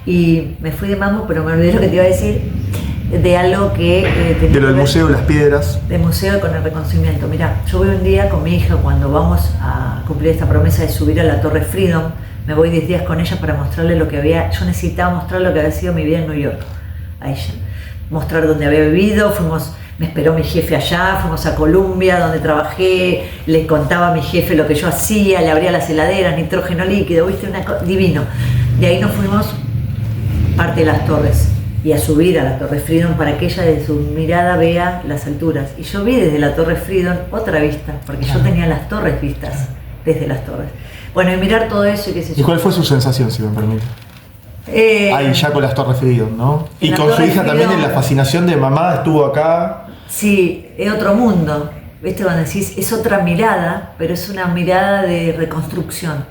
Y me fui de mambo, pero me olvidé lo que te iba a decir, de algo que... de lo del Museo de las Piedras. Del museo con el reconocimiento. Mirá, yo voy un día con mi hija, cuando vamos a cumplir esta promesa de subir a la Torre Freedom, me voy 10 días con ella para mostrarle lo que había... Yo necesitaba mostrar lo que había sido mi vida en New York, a ella. Mostrar dónde había vivido, me esperó mi jefe allá, fuimos a Columbia, donde trabajé, le contaba a mi jefe lo que yo hacía, le abría las heladeras, nitrógeno líquido, viste, divino. De ahí nos fuimos parte de las torres y a subir a la Torre Freedom para que ella de su mirada vea las alturas. Y yo vi desde la Torre Freedom otra vista, porque yo tenía las torres vistas desde las torres. Bueno, y mirar todo eso y qué sé yo. ¿Y cuál fue su sensación, si me permite? Ahí ya con las Torres Freedom, ¿no? Y con su hija también, en la fascinación de mamá, estuvo acá. Sí, es otro mundo. ¿Viste? Cuando decís, es otra mirada, pero es una mirada de reconstrucción.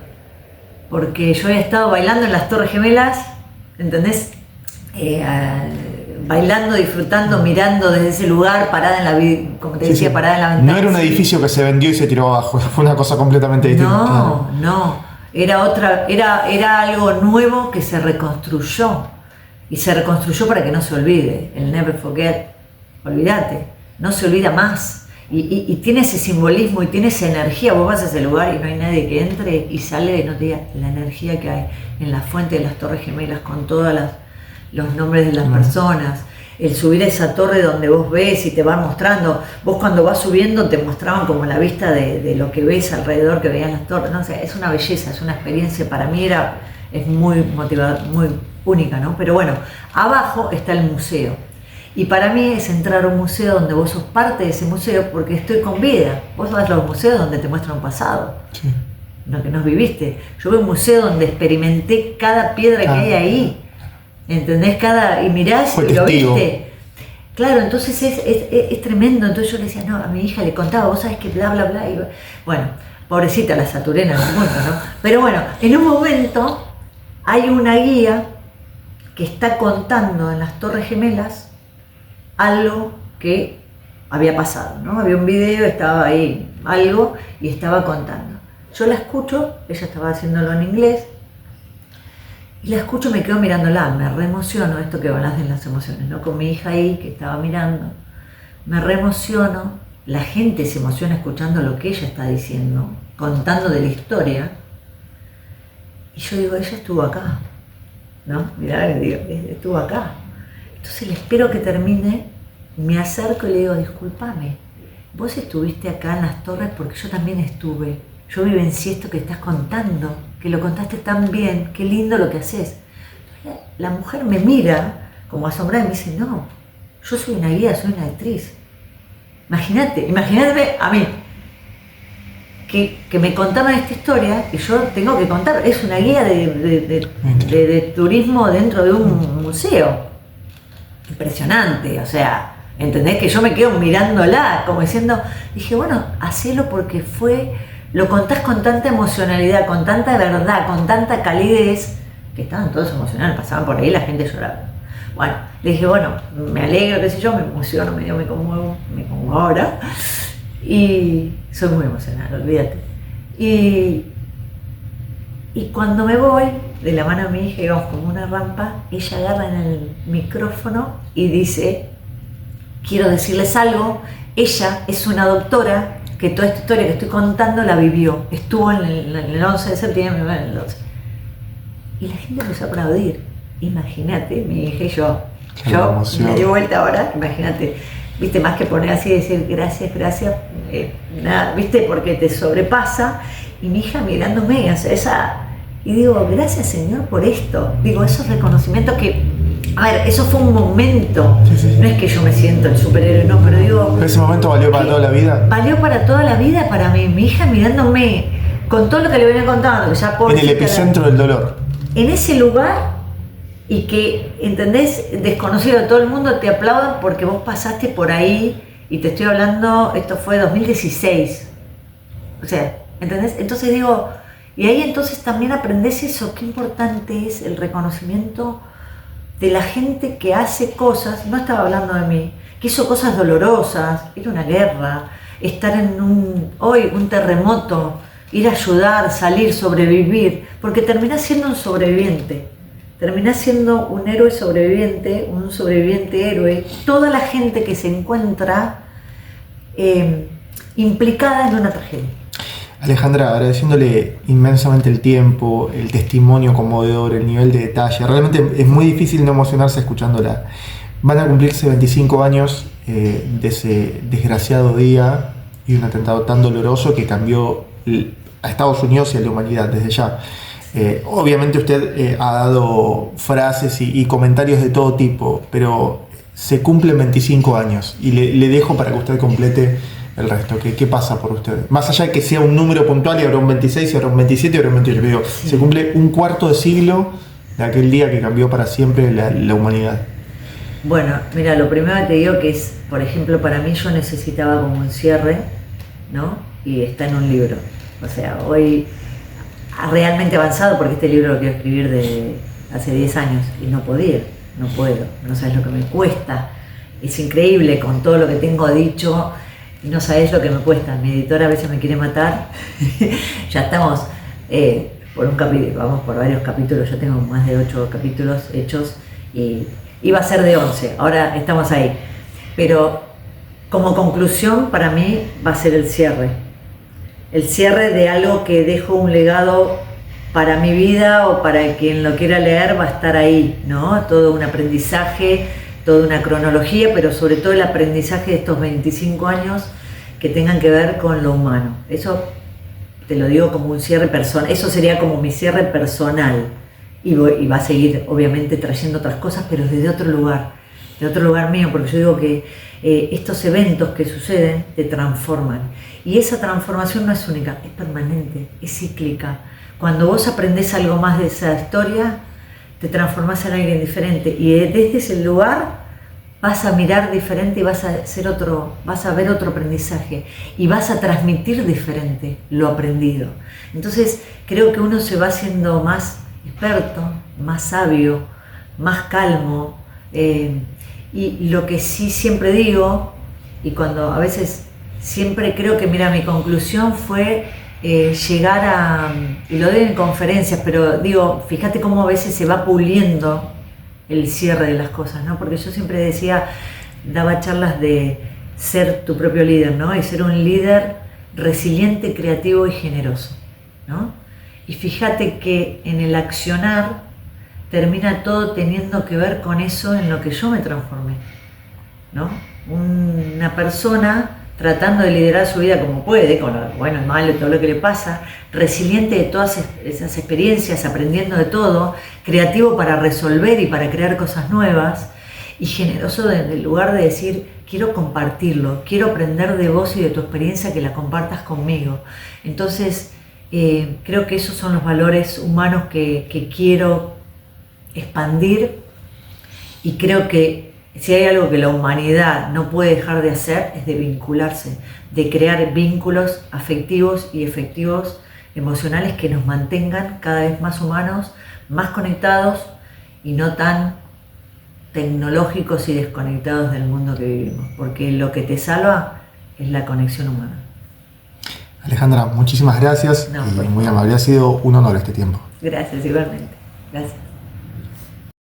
Porque yo había estado bailando en las Torres Gemelas, ¿entendés? Bailando, disfrutando, mirando desde ese lugar, parada en la, como te decía, parada en la ventana. No era un edificio que se vendió y se tiró abajo, fue una cosa completamente distinta. No, era algo nuevo que se reconstruyó. Y se reconstruyó para que no se olvide, el never forget, olvídate, no se olvida más. Y tiene ese simbolismo y tiene esa energía. Vos vas a ese lugar y no hay nadie que entre y sale y no te diga la energía que hay en la fuente de las Torres Gemelas con todos los nombres de las personas. El subir a esa torre donde vos ves y te van mostrando. Vos cuando vas subiendo te mostraban como la vista de lo que ves alrededor, que veían las torres. No, o sea, es una belleza, es una experiencia. Para mí es muy motivador, muy única, ¿no? Pero bueno, abajo está el museo. Y para mí es entrar a un museo donde vos sos parte de ese museo porque estoy con vida. Vos vas a los museos donde te muestran un pasado, lo que nos viviste. Yo veo un museo donde experimenté cada piedra que hay ahí, ¿entendés? Y mirás y lo viste. Claro, entonces es tremendo. Entonces yo le decía, no, a mi hija le contaba, vos sabés que bla, bla, bla. Y bueno, pobrecita la saturé en algún punto, ¿no? Pero bueno, en un momento hay una guía que está contando en las Torres Gemelas algo que había pasado, ¿no? Había un video, estaba ahí algo y estaba contando. Yo la escucho, ella estaba haciéndolo en inglés, y la escucho y me quedo mirándola, me reemociono, esto que hablas de las emociones, ¿no? Con mi hija ahí que estaba mirando, me reemociono, la gente se emociona escuchando lo que ella está diciendo, contando de la historia, y yo digo, ella estuvo acá, ¿no? Mirá, digo, estuvo acá. Entonces le espero que termine, me acerco y le digo, discúlpame, vos estuviste acá en las torres porque yo también estuve. Yo vivencié esto que estás contando, que lo contaste tan bien, qué lindo lo que haces. Entonces, la mujer me mira como asombrada y me dice, no, yo soy una guía, soy una actriz. Imagínate a mí, que me contaban esta historia y yo tengo que contar, es una guía de turismo dentro de un museo. Impresionante, o sea, ¿entendés? Que yo me quedo mirándola, como diciendo, dije, bueno, hacelo porque lo contás con tanta emocionalidad, con tanta verdad, con tanta calidez, que estaban todos emocionados, pasaban por ahí la gente lloraba. Bueno, le dije, bueno, me alegro, qué sé yo, me emociono, me conmuevo ahora, y soy muy emocional, olvídate. Y cuando me voy, de la mano de mi hija, íbamos como una rampa, ella agarra en el micrófono y dice, quiero decirles algo, ella es una doctora que toda esta historia que estoy contando la vivió, estuvo en el 11 de septiembre, en el 12. Y la gente empezó a aplaudir, imagínate, mi hija y yo me di vuelta ahora, imagínate, viste, más que poner así y decir gracias, nada, viste, porque te sobrepasa, y mi hija mirándome, o sea, y digo, gracias Señor por esto, digo, esos reconocimientos que A ver, eso fue un momento, Sí. no es que yo me siento el superhéroe, no, pero digo... ¿Pero ese momento valió para toda la vida? Valió para toda la vida para mí, mi hija mirándome con todo lo que le venía contando, que ya En el epicentro del dolor. en ese lugar, y que, ¿entendés? Desconocido de todo el mundo te aplaudan porque vos pasaste por ahí, y te estoy hablando, esto fue 2016. O sea, ¿entendés? Entonces digo, y ahí entonces también aprendés eso, qué importante es el reconocimiento de la gente que hace cosas, no estaba hablando de mí, que hizo cosas dolorosas, ir a una guerra, estar en un terremoto, ir a ayudar, salir, sobrevivir, porque terminás siendo un sobreviviente, terminás siendo un héroe sobreviviente, un sobreviviente héroe, toda la gente que se encuentra implicada en una tragedia. Alejandra, agradeciéndole inmensamente el tiempo, el testimonio conmovedor, el nivel de detalle. Realmente es muy difícil no emocionarse escuchándola. Van a cumplirse 25 años de ese desgraciado día y un atentado tan doloroso que cambió a Estados Unidos y a la humanidad desde ya. Obviamente usted ha dado frases y comentarios de todo tipo, pero se cumplen 25 años y le dejo para que usted complete el resto. ¿Qué pasa por usted? Más allá de que sea un número puntual y habrá un 26, y habrá un 27 y habrá un 28, digo, sí. Se cumple un cuarto de siglo de aquel día que cambió para siempre la humanidad. Bueno, mira, lo primero que te digo que es, por ejemplo, para mí yo necesitaba como un cierre, ¿no? Y está en un libro. O sea, hoy realmente avanzado porque este libro lo quiero escribir de hace 10 años y no podía, no puedo, no sabes lo que me cuesta. Es increíble con todo lo que tengo dicho. Y no sabés lo que me cuesta. Mi editora a veces me quiere matar. Ya estamos por un capítulo, vamos por varios capítulos. Yo tengo más de 8 capítulos hechos y iba a ser de 11. Ahora estamos ahí. Pero como conclusión para mí va a ser el cierre. El cierre de algo que dejo un legado para mi vida o para quien lo quiera leer, va a estar ahí, ¿no? Todo un aprendizaje, toda una cronología, pero sobre todo el aprendizaje de estos 25 años que tengan que ver con lo humano. Eso te lo digo como un cierre personal, eso sería como mi cierre personal. Y va a seguir, obviamente, trayendo otras cosas, pero desde otro lugar mío, porque yo digo que estos eventos que suceden te transforman. Y esa transformación no es única, es permanente, es cíclica. Cuando vos aprendés algo más de esa historia, te transformás en alguien diferente y desde ese lugar vas a mirar diferente y vas a ver otro aprendizaje y vas a transmitir diferente lo aprendido. Entonces creo que uno se va haciendo más experto, más sabio, más calmo, y lo que sí siempre digo, y cuando a veces siempre creo que, mira, mi conclusión fue llegar a, y lo doy en conferencias, pero digo, fíjate cómo a veces se va puliendo el cierre de las cosas, ¿no? Porque yo siempre decía, daba charlas de ser tu propio líder, ¿no? Y ser un líder resiliente, creativo y generoso, ¿no? Y fíjate que en el accionar termina todo teniendo que ver con eso en lo que yo me transformé, ¿no? Una persona tratando de liderar su vida como puede, con lo bueno y malo y todo lo que le pasa, resiliente de todas esas experiencias, aprendiendo de todo, creativo para resolver y para crear cosas nuevas, y generoso desde el lugar de decir, quiero compartirlo, quiero aprender de vos y de tu experiencia, que la compartas conmigo. Entonces, creo que esos son los valores humanos que quiero expandir, y creo que si hay algo que la humanidad no puede dejar de hacer es de vincularse, de crear vínculos afectivos y efectivos, emocionales, que nos mantengan cada vez más humanos, más conectados y no tan tecnológicos y desconectados del mundo que vivimos, porque lo que te salva es la conexión humana. Alejandra, muchísimas gracias y muy amable. Ha sido un honor este tiempo. Gracias, igualmente. Gracias.